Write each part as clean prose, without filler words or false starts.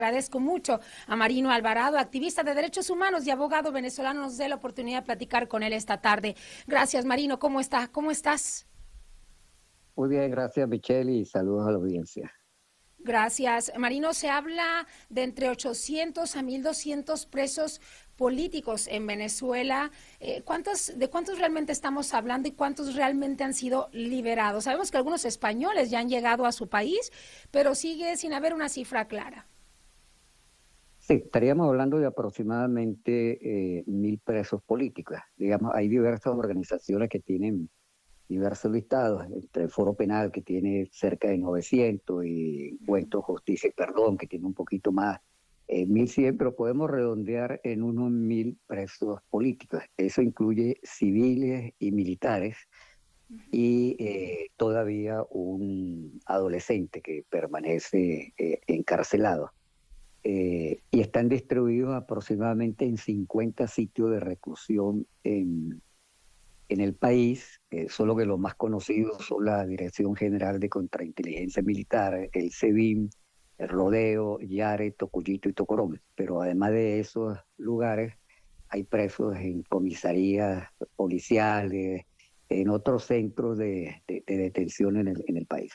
Agradezco mucho a Marino Alvarado, activista de derechos humanos y abogado venezolano. Nos dé la oportunidad de platicar con él esta tarde. Gracias, Marino. ¿Cómo está? ¿Cómo estás? Muy bien, gracias Michelle y saludos a la audiencia. Gracias. Marino, se habla de entre 800 a 1,200 presos políticos en Venezuela. ¿De cuántos realmente estamos hablando y cuántos realmente han sido liberados? Sabemos que algunos españoles ya han llegado a su país, pero sigue sin haber una cifra clara. Sí, estaríamos hablando de aproximadamente 1.000 presos políticos. Digamos, hay diversas organizaciones que tienen diversos listados, entre el Foro Penal, que tiene cerca de 900, y Encuentro Justicia y Perdón, que tiene un poquito más, 1.100, pero podemos redondear en unos 1.000 presos políticos. Eso incluye civiles y militares, y todavía un adolescente que permanece encarcelado. Y están distribuidos aproximadamente en 50 sitios de reclusión en el país, solo que los más conocidos son la Dirección General de Contrainteligencia Militar, el SEBIN, el Rodeo, Yare, Tocuyito y Tocorón. Pero además de esos lugares, hay presos en comisarías policiales, en otros centros de detención en el país.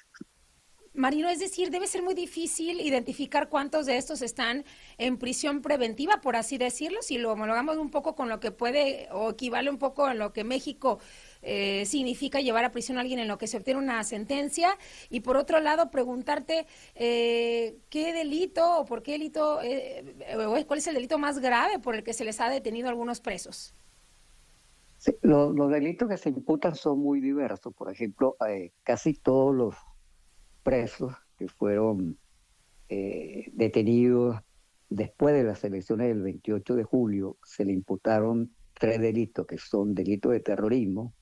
Marino, es decir, debe ser muy difícil identificar cuántos de estos están en prisión preventiva, por así decirlo, si lo homologamos un poco con lo que puede o equivale un poco a lo que México significa llevar a prisión a alguien en lo que se obtiene una sentencia. Y por otro lado, preguntarte qué delito o por qué delito, cuál es el delito más grave por el que se les ha detenido a algunos presos. Sí, los delitos que se imputan son muy diversos. Por ejemplo, casi todos los presos que fueron detenidos después de las elecciones del 28 de julio, se le imputaron tres delitos, que son delitos de terrorismo,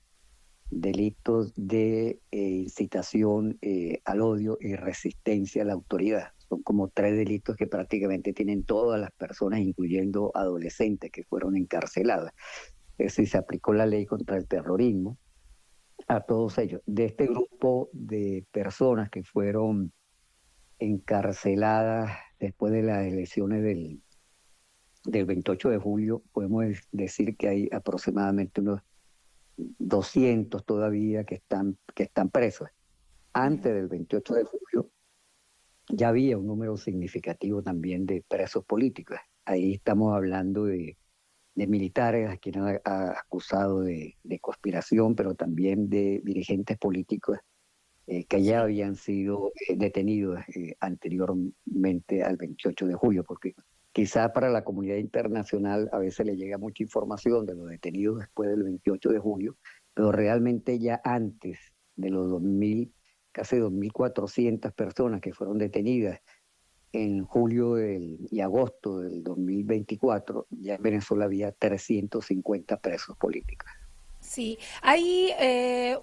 delitos de incitación al odio y resistencia a la autoridad. Son como tres delitos que prácticamente tienen todas las personas, incluyendo adolescentes que fueron encarceladas. Es decir, se aplicó la ley contra el terrorismo a todos ellos. De este grupo de personas que fueron encarceladas después de las elecciones del 28 de julio, podemos decir que hay aproximadamente unos 200 todavía que están presos. Antes del 28 de julio ya había un número significativo también de presos políticos. Ahí estamos hablando de militares a quienes han acusado de conspiración, pero también de dirigentes políticos que ya Sí. habían sido detenidos anteriormente al 28 de julio, porque quizá para la comunidad internacional a veces le llega mucha información de los detenidos después del 28 de julio, pero realmente ya antes de los 2.000, casi 2.400 personas que fueron detenidas en julio y agosto del 2024, ya en Venezuela había 350 presos políticos. Sí, hay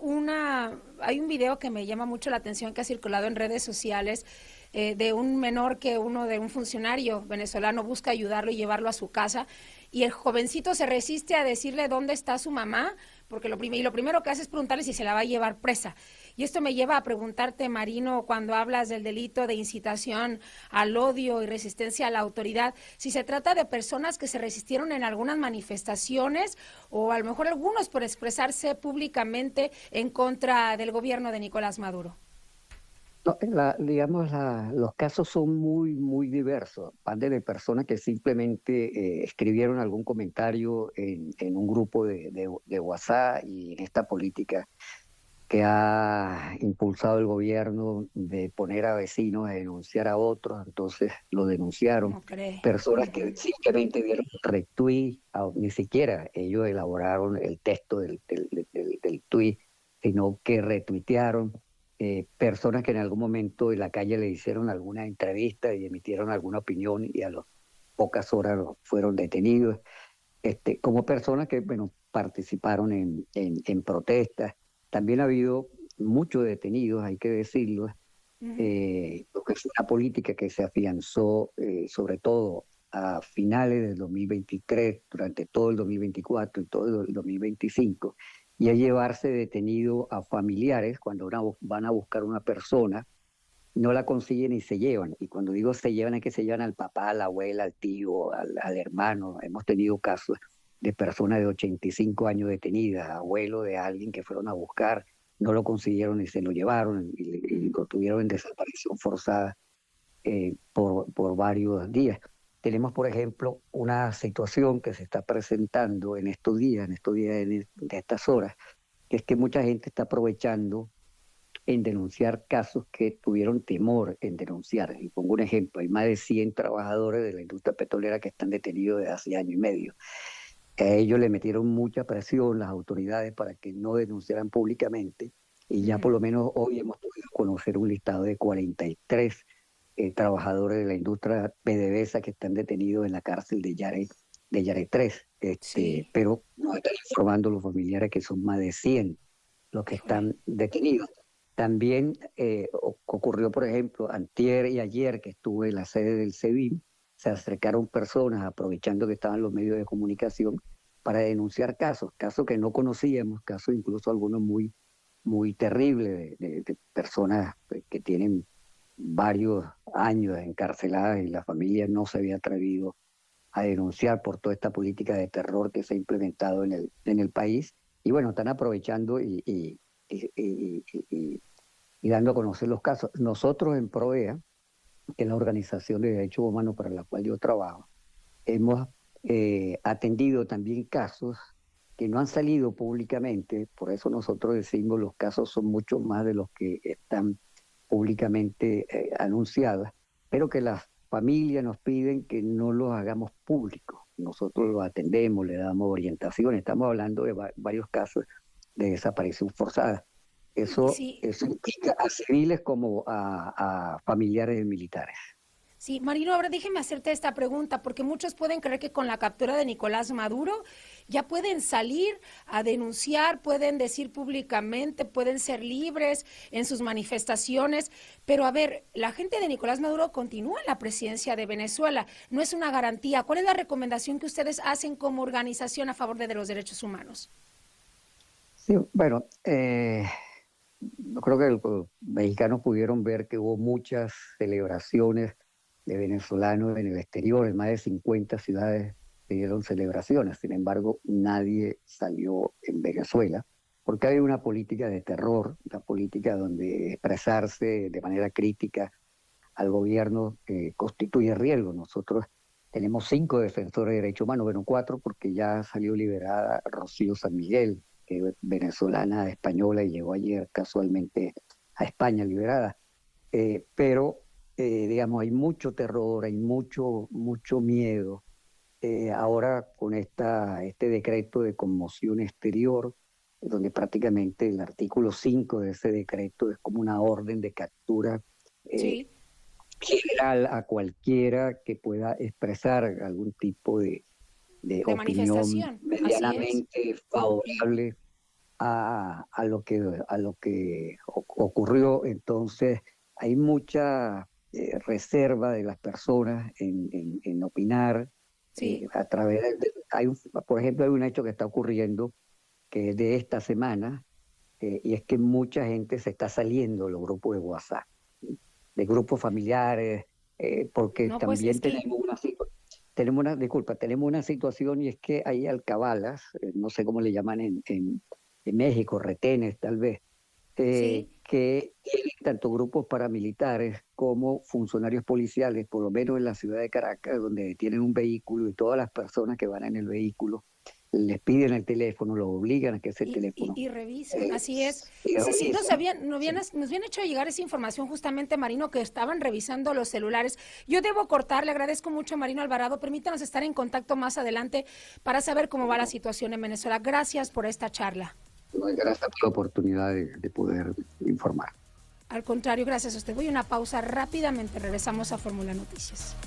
un video que me llama mucho la atención que ha circulado en redes sociales de un menor que uno de un funcionario venezolano busca ayudarlo y llevarlo a su casa y el jovencito se resiste a decirle dónde está su mamá porque lo primero que hace es preguntarle si se la va a llevar presa. Y esto me lleva a preguntarte, Marino, cuando hablas del delito de incitación al odio y resistencia a la autoridad, si se trata de personas que se resistieron en algunas manifestaciones o a lo mejor algunos por expresarse públicamente en contra del gobierno de Nicolás Maduro. No, digamos, los casos son muy, muy diversos. Van de personas que simplemente escribieron algún comentario en un grupo de WhatsApp, y en esta política que ha impulsado el gobierno de poner a vecinos a denunciar a otros, entonces lo denunciaron. ¿Cómo cree? Personas que simplemente dieron retweet, ni siquiera ellos elaboraron el texto del tweet, sino que retuitearon. Personas que en algún momento en la calle le hicieron alguna entrevista y emitieron alguna opinión, y a las pocas horas fueron detenidos. Como personas que, bueno, participaron en protestas. También ha habido muchos detenidos, hay que decirlo, porque es una política que se afianzó sobre todo a finales del 2023, durante todo el 2024 y todo el 2025, y a llevarse detenido a familiares cuando van a buscar una persona no la consiguen y se llevan. Y cuando digo se llevan es que se llevan al papá, a la abuela, al tío, al hermano. Hemos tenido casos de personas de 85 años detenidas, abuelo de alguien que fueron a buscar, no lo consiguieron y se lo llevaron y lo tuvieron en desaparición forzada por varios días. Tenemos, por ejemplo, una situación que se está presentando en estos días, de estas horas, que es que mucha gente está aprovechando en denunciar casos que tuvieron temor en denunciar. Y pongo un ejemplo, hay más de 100 trabajadores de la industria petrolera que están detenidos desde hace año y medio. A ellos le metieron mucha presión las autoridades para que no denunciaran públicamente y ya por Ujú. lo menos hoy hemos podido conocer un listado de 43 trabajadores de la industria PDVSA que están detenidos en la cárcel de Yare 3, Sí, pero nos están informando los familiares que son más de 100 los que híjole. están detenidos. También ocurrió, por ejemplo, antier y ayer que estuve en la sede del SEBIN, se acercaron personas aprovechando que estaban los medios de comunicación para denunciar casos que no conocíamos, casos incluso algunos muy terribles de personas que tienen varios años encarceladas y la familia no se había atrevido a denunciar por toda esta política de terror que se ha implementado en el país. Y bueno, están aprovechando y, y- y- y dando a conocer los casos. Nosotros en PROEA, que es la organización de derechos humanos para la cual yo trabajo, hemos atendido también casos que no han salido públicamente, por eso nosotros decimos los casos son mucho más de los que están públicamente anunciadas, pero que las familias nos piden que no los hagamos públicos. Nosotros los atendemos, le damos orientación, estamos hablando de varios casos de desaparición forzada. Sí, Eso implica a civiles como a familiares de militares. sí, Marino, ahora déjeme hacerte esta pregunta, porque muchos pueden creer que con la captura de Nicolás Maduro ya pueden salir a denunciar, pueden decir públicamente, pueden ser libres en sus manifestaciones, pero a ver, la gente de Nicolás Maduro continúa en la presidencia de Venezuela, no es una garantía. ¿Cuál es la recomendación que ustedes hacen como organización a favor de los derechos humanos? Sí, bueno, yo creo que los mexicanos pudieron ver que hubo muchas celebraciones de venezolanos en el exterior, en más de 50 ciudades se dieron celebraciones. Sin embargo, nadie salió en Venezuela porque hay una política de terror, una política donde expresarse de manera crítica al gobierno constituye riesgo. Nosotros tenemos 5 defensores de derechos humanos, bueno, 4 porque ya salió liberada Rocío San Miguel, que es venezolana, española y llegó ayer casualmente a España liberada. Pero, digamos, hay mucho terror, hay mucho miedo. Ahora con este decreto de conmoción exterior, donde prácticamente el artículo 5 de ese decreto es como una orden de captura eh, Sí, general a cualquiera que pueda expresar algún tipo de de opinión manifestación, así es. medianamente favorable a lo que ocurrió. Entonces, hay mucha reserva de las personas en opinar Sí. a través por ejemplo, hay un hecho que está ocurriendo que es de esta semana, y es que mucha gente se está saliendo de los grupos de WhatsApp, de grupos familiares, porque No, pues es también que disculpa, tenemos una situación y es que hay alcabalas, no sé cómo le llaman en México, retenes tal vez, sí. que tienen tanto grupos paramilitares como funcionarios policiales, por lo menos en la ciudad de Caracas, donde detienen un vehículo y todas las personas que van en el vehículo les piden el teléfono, los obligan a que ese teléfono Y revisan, así es. y Sí, sí, revisan. Sí. nos habían hecho llegar esa información justamente, Marino, que estaban revisando los celulares. Yo debo cortar, le agradezco mucho a Marino Alvarado. Permítanos estar en contacto más adelante para saber cómo va la situación en Venezuela. Gracias por esta charla. Gracias por la oportunidad de poder informar. Al contrario, gracias a usted. Voy a una pausa rápidamente. Regresamos a Fórmula Noticias.